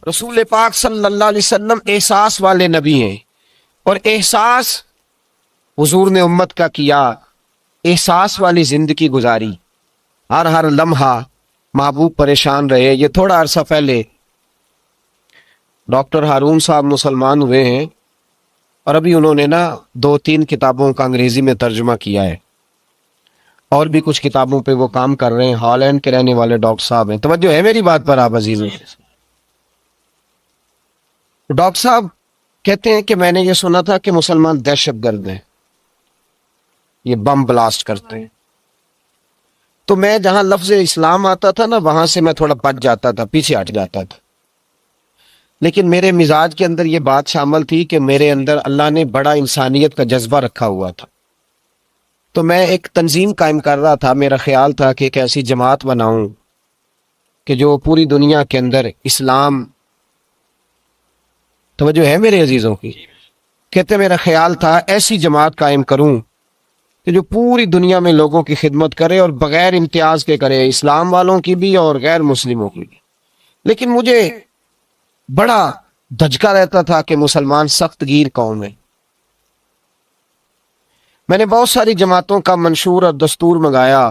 رسول پاک صلی اللہ علیہ وسلم احساس والے نبی ہیں، اور احساس حضور نے امت کا کیا، احساس والی زندگی گزاری، ہر لمحہ محبوب پریشان رہے۔ یہ تھوڑا عرصہ پہلے ڈاکٹر ہارون صاحب مسلمان ہوئے ہیں، اور ابھی انہوں نے 2-3 کتابوں کا انگریزی میں ترجمہ کیا ہے، اور بھی کچھ کتابوں پہ وہ کام کر رہے ہیں۔ ہالینڈ کے رہنے والے ڈاکٹر صاحب ہیں۔ توجہ ہے میری بات پر آپ عزیز؟ ڈاکٹر صاحب کہتے ہیں کہ میں نے یہ سنا تھا کہ مسلمان دہشت گرد ہیں، یہ بم بلاسٹ کرتے ہیں۔ تو میں جہاں لفظ اسلام آتا تھا وہاں سے میں تھوڑا بچ جاتا تھا، پیچھے ہٹ جاتا تھا، لیکن میرے مزاج کے اندر یہ بات شامل تھی کہ میرے اندر اللہ نے بڑا انسانیت کا جذبہ رکھا ہوا تھا۔ تو میں ایک تنظیم قائم کر رہا تھا، میرا خیال تھا کہ ایک ایسی جماعت بناؤں کہ جو پوری دنیا کے اندر اسلام، توجہ ہے میرے عزیزوں کی، کہتے میرا خیال تھا ایسی جماعت قائم کروں کہ جو پوری دنیا میں لوگوں کی خدمت کرے اور بغیر امتیاز کے کرے، اسلام والوں کی بھی اور غیر مسلموں کی بھی۔ لیکن مجھے بڑا دھچکا رہتا تھا کہ مسلمان سخت گیر قوم ہے۔ میں نے بہت ساری جماعتوں کا منشور اور دستور منگایا،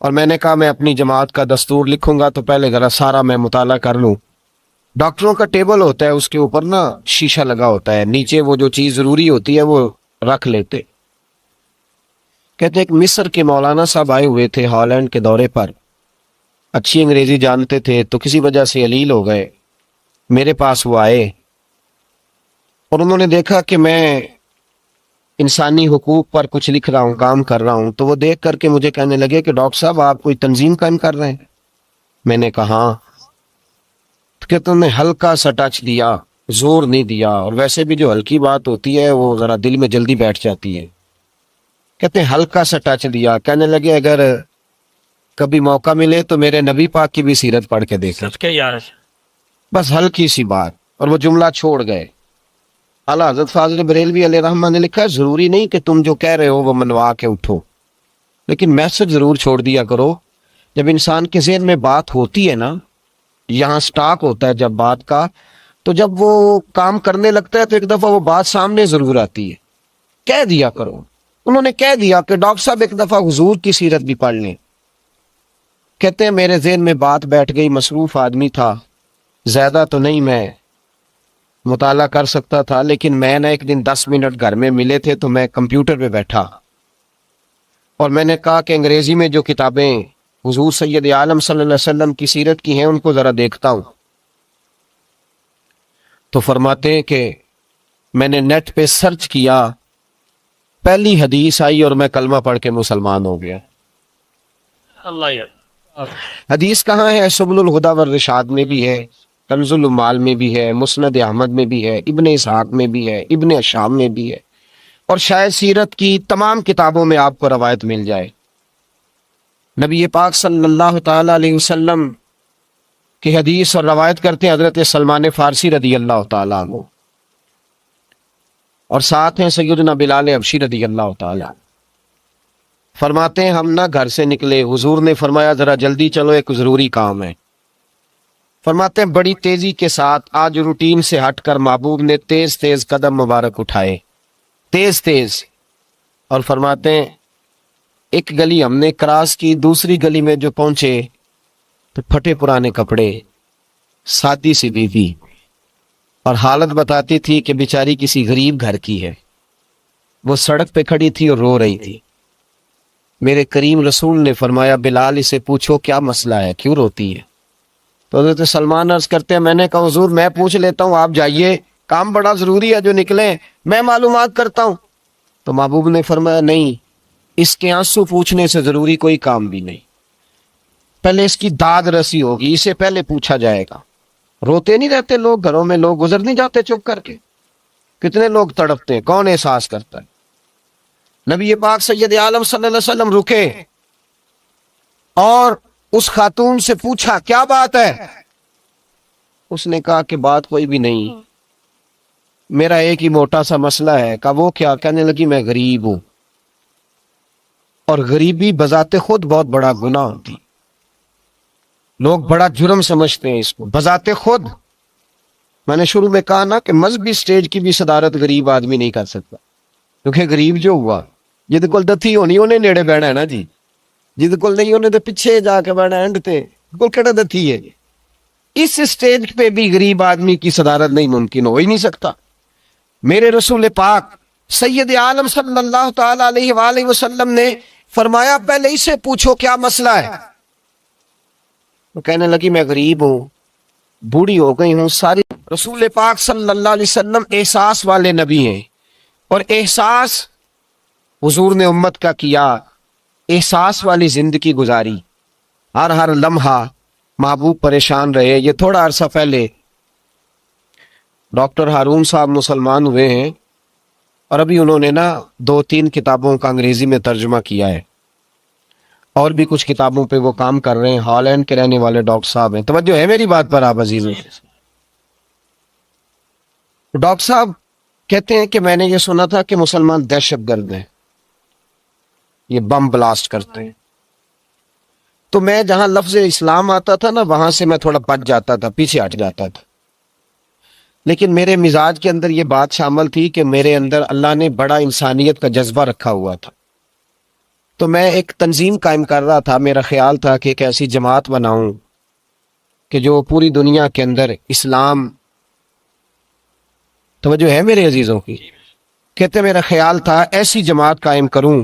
اور میں نے کہا میں اپنی جماعت کا دستور لکھوں گا تو پہلے ذرا سارا میں مطالعہ کر لوں۔ ڈاکٹروں کا ٹیبل ہوتا ہے، اس کے اوپر شیشہ لگا ہوتا ہے، نیچے وہ جو چیز ضروری ہوتی ہے وہ رکھ لیتے۔ کہتے ہیں کہ مصر کے مولانا صاحب آئے ہوئے تھے ہالینڈ کے دورے پر، اچھی انگریزی جانتے تھے، تو کسی وجہ سے علیل ہو گئے۔ میرے پاس وہ آئے اور انہوں نے دیکھا کہ میں انسانی حقوق پر کچھ لکھ رہا ہوں، کام کر رہا ہوں، تو وہ دیکھ کر کے مجھے کہنے لگے کہ ڈاکٹر صاحب آپ کوئی تنظیم قائم کر رہے ہیں؟ میں نے کہا ہاں۔ کہ تم نے ہلکا سا ٹچ دیا، زور نہیں دیا، اور ویسے بھی جو ہلکی بات ہوتی ہے وہ ذرا دل میں جلدی بیٹھ جاتی ہے۔ کہتے ہیں ہلکا سا ٹچ دیا، کہنے لگے اگر کبھی موقع ملے تو میرے نبی پاک کی بھی سیرت پڑھ کے دیکھیں۔ بس ہلکی سی بات، اور وہ جملہ چھوڑ گئے۔ اعلیٰ حضرت فاضل بریلوی علیہ رحمہ نے لکھا ہے ضروری نہیں کہ تم جو کہہ رہے ہو وہ منوا کے اٹھو، لیکن میسج ضرور چھوڑ دیا کرو۔ جب انسان کے ذہن میں بات ہوتی ہے یہاں سٹاک ہوتا ہے جب بات کا، تو جب وہ کام کرنے لگتا ہے تو ایک دفعہ وہ بات سامنے ضرور آتی ہے۔ کہہ دیا کرو۔ انہوں نے کہہ دیا کہ ڈاکٹر صاحب ایک دفعہ حضور کی سیرت بھی پڑھ لیں۔ کہتے ہیں میرے ذہن میں بات بیٹھ گئی، مصروف آدمی تھا، زیادہ تو نہیں میں مطالعہ کر سکتا تھا، لیکن میں نے ایک دن 10 منٹ گھر میں ملے تھے تو میں کمپیوٹر پہ بیٹھا اور میں نے کہا کہ انگریزی میں جو کتابیں حضور سید عالم صلی اللہ علیہ وسلم کی سیرت کی ہیں ان کو ذرا دیکھتا ہوں۔ تو فرماتے ہیں کہ میں نے نیٹ پہ سرچ کیا، پہلی حدیث آئی اور میں کلمہ پڑھ کے مسلمان ہو گیا۔ حدیث کہاں ہے؟ سبل الہدی والرشاد میں بھی ہے، کنز العمال میں بھی ہے، مسند احمد میں بھی ہے، ابن اسحاق میں بھی ہے، ابن شام میں بھی ہے، اور شاید سیرت کی تمام کتابوں میں آپ کو روایت مل جائے۔ نبی پاک صلی اللہ تعالی علیہ وسلم کی حدیث اور روایت کرتے ہیں حضرت سلمان فارسی رضی اللہ تعالی عنہ، اور ساتھ ہیں سیدنا بلال حبشی رضی اللہ تعالی عنہ۔ فرماتے ہیں ہم گھر سے نکلے، حضور نے فرمایا ذرا جلدی چلو ایک ضروری کام ہے۔ فرماتے ہیں بڑی تیزی کے ساتھ آج روٹین سے ہٹ کر محبوب نے تیز تیز قدم مبارک اٹھائے، تیز تیز، اور فرماتے ہیں ایک گلی ہم نے کراس کی، دوسری گلی میں جو پہنچے تو پھٹے پرانے کپڑے، سادی سی بیوی، اور حالت بتاتی تھی کہ بیچاری کسی غریب گھر کی ہے۔ وہ سڑک پہ کھڑی تھی اور رو رہی تھی۔ میرے کریم رسول نے فرمایا بلال اسے پوچھو کیا مسئلہ ہے، کیوں روتی ہے؟ تو حضرت سلمان عرض کرتے ہیں میں نے کہا حضور میں پوچھ لیتا ہوں، آپ جائیے، کام بڑا ضروری ہے جو نکلے، میں معلومات کرتا ہوں۔ تو محبوب نے فرمایا نہیں، اس کے آنسو پوچھنے سے ضروری کوئی کام بھی نہیں، پہلے اس کی داد رسی ہوگی، اسے پہلے پوچھا جائے گا۔ روتے نہیں رہتے لوگ گھروں میں، لوگ گزر نہیں جاتے چپ کر کے؟ کتنے لوگ تڑپتے ہیں، کون احساس کرتا ہے؟ نبی پاک سید عالم صلی اللہ علیہ وسلم رکے اور اس خاتون سے پوچھا کیا بات ہے؟ اس نے کہا کہ بات کوئی بھی نہیں، میرا ایک ہی موٹا سا مسئلہ ہے۔ کہا وہ کیا؟ کہنے لگی میں غریب ہوں، اور غریبی بذات خود بہت بڑا گناہ ہوتی، لوگ بڑا جرم سمجھتے ہیں اس کو، بذات خود میں نے شروع میں کہا نا کہ مذہبی سٹیج کی بھی صدارت غریب آدمی نہیں کر سکتا، کیونکہ غریب جو ہوا جہد کول دتھی ہونی انہیں نیڑے بہنا ہے نا جی، جہد کول نہیں انہیں تو پیچھے جا کے بہنا اینڈ تے کول کہڑا دتھی ہے۔ اس سٹیج پہ بھی غریب آدمی کی صدارت نہیں ممکن ہو ہی نہیں سکتا۔ میرے رسول پاک سید عالم صلی اللہ تعالی علیہ وآلہ وسلم نے فرمایا پہلے اسے پوچھو کیا مسئلہ ہے۔ وہ کہنے لگی میں غریب ہوں، بوڑھی ہو گئی ہوں ساری۔ رسول پاک صلی اللہ علیہ وسلم احساس والے نبی ہیں، اور احساس حضور نے امت کا کیا، احساس والی زندگی گزاری، ہر لمحہ محبوب پریشان رہے۔ یہ تھوڑا عرصہ پہلے ڈاکٹر ہارون صاحب مسلمان ہوئے ہیں، اور ابھی انہوں نے 2-3 کتابوں کا انگریزی میں ترجمہ کیا ہے، اور بھی کچھ کتابوں پہ وہ کام کر رہے ہیں۔ ہالینڈ کے رہنے والے ڈاکٹر صاحب ہیں، توجہ ہے میری بات پر آپ عزیزوں؟ ڈاکٹر صاحب کہتے ہیں کہ میں نے یہ سنا تھا کہ مسلمان دہشت گرد ہیں، یہ بم بلاسٹ کرتے ہیں، تو میں جہاں لفظ اسلام آتا تھا نا وہاں سے میں تھوڑا بچ جاتا تھا، پیچھے ہٹ جاتا تھا، لیکن میرے مزاج کے اندر یہ بات شامل تھی کہ میرے اندر اللہ نے بڑا انسانیت کا جذبہ رکھا ہوا تھا، تو میں ایک تنظیم قائم کر رہا تھا۔ میرا خیال تھا کہ ایک ایسی جماعت بناؤں کہ جو پوری دنیا کے اندر اسلام، توجہ ہے میرے عزیزوں کی، کہتے میرا خیال تھا ایسی جماعت قائم کروں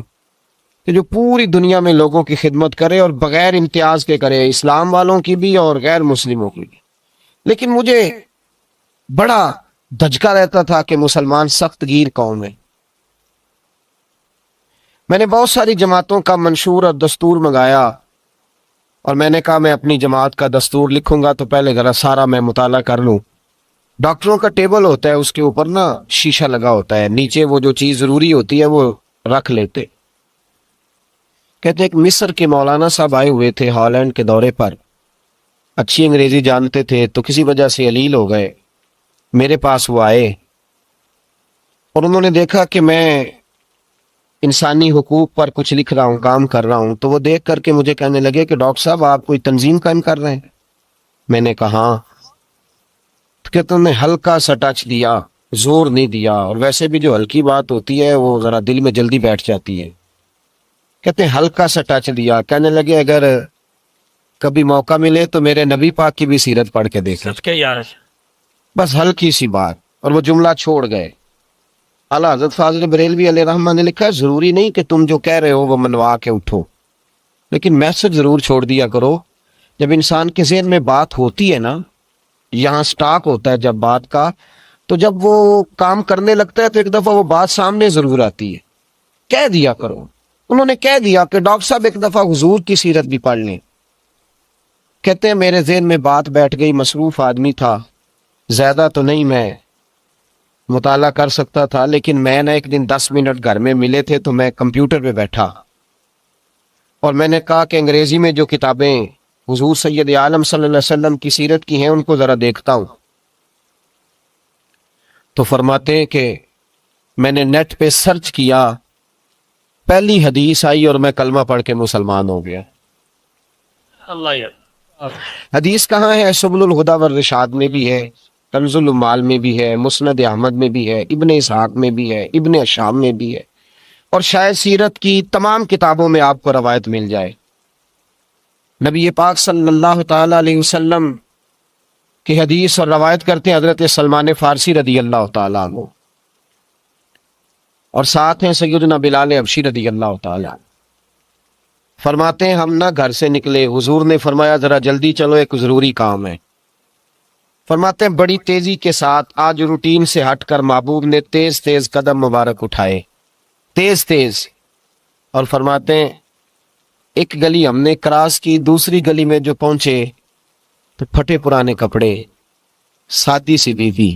کہ جو پوری دنیا میں لوگوں کی خدمت کرے اور بغیر امتیاز کے کرے، اسلام والوں کی بھی اور غیر مسلموں کی بھی۔ لیکن مجھے بڑا دھچکا رہتا تھا کہ مسلمان سخت گیر قوم ہے۔ میں نے بہت ساری جماعتوں کا منشور اور دستور منگایا، اور میں نے کہا میں اپنی جماعت کا دستور لکھوں گا تو پہلے ذرا سارا میں مطالعہ کر لوں۔ ڈاکٹروں کا ٹیبل ہوتا ہے، اس کے اوپر شیشہ لگا ہوتا ہے، نیچے وہ جو چیز ضروری ہوتی ہے وہ رکھ لیتے۔ کہتے ہیں ایک مصر کے مولانا صاحب آئے ہوئے تھے ہالینڈ کے دورے پر، اچھی انگریزی جانتے تھے، تو کسی وجہ سے علیل ہو گئے، میرے پاس وہ آئے، اور انہوں نے دیکھا کہ میں انسانی حقوق پر کچھ لکھ رہا ہوں، کام کر رہا ہوں، تو وہ دیکھ کر کے مجھے کہنے لگے کہ ڈاکٹر صاحب آپ کوئی تنظیم قائم کر رہے ہیں؟ میں نے کہا ہاں۔ تو کہتے انہوں نے ہلکا سا ٹچ دیا، زور نہیں دیا، اور ویسے بھی جو ہلکی بات ہوتی ہے وہ ذرا دل میں جلدی بیٹھ جاتی ہے۔ کہتے ہیں ہلکا سا ٹچ دیا، کہنے لگے اگر کبھی موقع ملے تو میرے نبی پاک کی بھی سیرت پڑھ کے دیکھیں، بس ہلکی سی بات، اور وہ جملہ چھوڑ گئے۔ اعلیٰ حضرت فاضل بریلوی علیہ رحمہ نے لکھا ہے ضروری نہیں کہ تم جو کہہ رہے ہو وہ منوا کے اٹھو، لیکن میسج ضرور چھوڑ دیا کرو۔ جب انسان کے ذہن میں بات ہوتی ہے نا، یہاں سٹاک ہوتا ہے جب بات کا، تو جب وہ کام کرنے لگتا ہے تو ایک دفعہ وہ بات سامنے ضرور آتی ہے، کہہ دیا کرو۔ انہوں نے کہہ دیا کہ ڈاکٹر صاحب ایک دفعہ حضور کی سیرت بھی پڑھ لیں۔ کہتے ہیں میرے ذہن میں بات بیٹھ گئی، مصروف آدمی تھا، زیادہ تو نہیں میں مطالعہ کر سکتا تھا، لیکن میں ایک دن 10 منٹ گھر میں ملے تھے تو میں کمپیوٹر پہ بیٹھا، اور میں نے کہا کہ انگریزی میں جو کتابیں حضور سید عالم صلی اللہ علیہ وسلم کی سیرت کی ہیں ان کو ذرا دیکھتا ہوں۔ تو فرماتے ہیں کہ میں نے نیٹ پہ سرچ کیا، پہلی حدیث آئی اور میں کلمہ پڑھ کے مسلمان ہو گیا۔ حدیث کہاں ہے؟ سبل الہدی والرشاد میں بھی ہے، کنز المال میں بھی ہے، مسند احمد میں بھی ہے، ابن اسحاق میں بھی ہے، ابن اشام میں بھی ہے، اور شاید سیرت کی تمام کتابوں میں آپ کو روایت مل جائے۔ نبی پاک صلی اللہ تعالی علیہ وسلم کی حدیث اور روایت کرتے ہیں حضرت سلمان فارسی رضی اللہ تعالیٰ عنہ، اور ساتھ ہیں سیدنا بلال حبشی رضی اللہ تعالیٰ عنہ۔ فرماتے ہیں ہم گھر سے نکلے، حضور نے فرمایا ذرا جلدی چلو، ایک ضروری کام ہے۔ فرماتے ہیں بڑی تیزی کے ساتھ آج روٹین سے ہٹ کر محبوب نے تیز تیز قدم مبارک اٹھائے، تیز تیز، اور فرماتے ہیں ایک گلی ہم نے کراس کی، دوسری گلی میں جو پہنچے تو پھٹے پرانے کپڑے، سادی سی بیوی،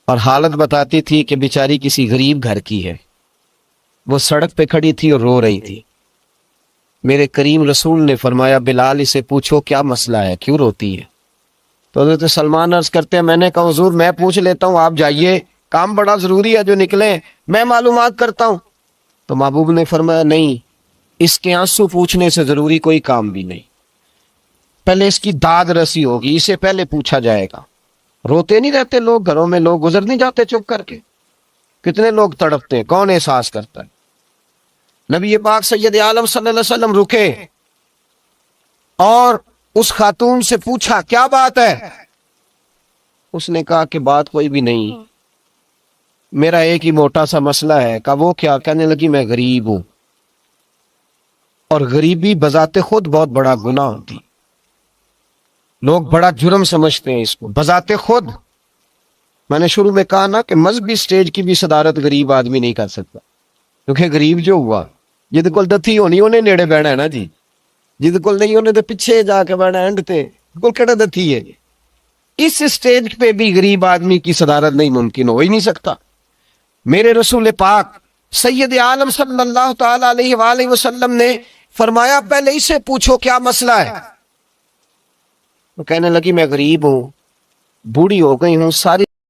اور حالت بتاتی تھی کہ بیچاری کسی غریب گھر کی ہے، وہ سڑک پہ کھڑی تھی اور رو رہی تھی۔ میرے کریم رسول نے فرمایا بلال اسے پوچھو کیا مسئلہ ہے، کیوں روتی ہے؟ تو حضرت سلمان عرض کرتے ہیں میں نے کہا حضور میں پوچھ لیتا ہوں، آپ جائیے، کام بڑا ضروری ہے جو نکلے، میں معلومات کرتا ہوں۔ تو محبوب نے فرمایا نہیں، اس کے آنسو پوچھنے سے ضروری کوئی کام بھی نہیں، پہلے اس کی داد رسی ہوگی، اسے پہلے پوچھا جائے گا۔ روتے نہیں رہتے لوگ گھروں میں؟ لوگ گزر نہیں جاتے چپ کر کے؟ کتنے لوگ تڑپتے ہیں، کون احساس کرتا ہے؟ نبی پاک سید عالم صلی اللہ علیہ وسلم رکے اور اس خاتون سے پوچھا کیا بات ہے؟ اس نے کہا کہ بات کوئی بھی نہیں، میرا ایک ہی موٹا سا مسئلہ ہے۔ کہا وہ کیا؟ کہنے لگی میں غریب ہوں، اور غریبی بذات خود بہت بڑا گناہ ہوتی، لوگ بڑا جرم سمجھتے ہیں اس کو بذات خود۔ میں نے شروع میں کہا نا کہ مذہبی سٹیج کی بھی صدارت غریب آدمی نہیں کر سکتا، کیونکہ غریب جو ہوا جد کول دتھی ہونی انہیں نیڑے بہنا ہے نا جی، جد کول نہیں انہیں تو پیچھے جا کے بہنا اینڈ تے کول کہڑا دتھی ہے۔ اس سٹیج پہ بھی غریب آدمی کی صدارت نہیں ممکن ہو ہی نہیں سکتا۔ میرے رسول پاک سید عالم صلی اللہ تعالی علیہ وآلہ وسلم نے فرمایا پہلے اسے پوچھو کیا مسئلہ ہے۔ وہ کہنے لگی میں غریب ہوں، بوڑھی ہو گئی ہوں، ساری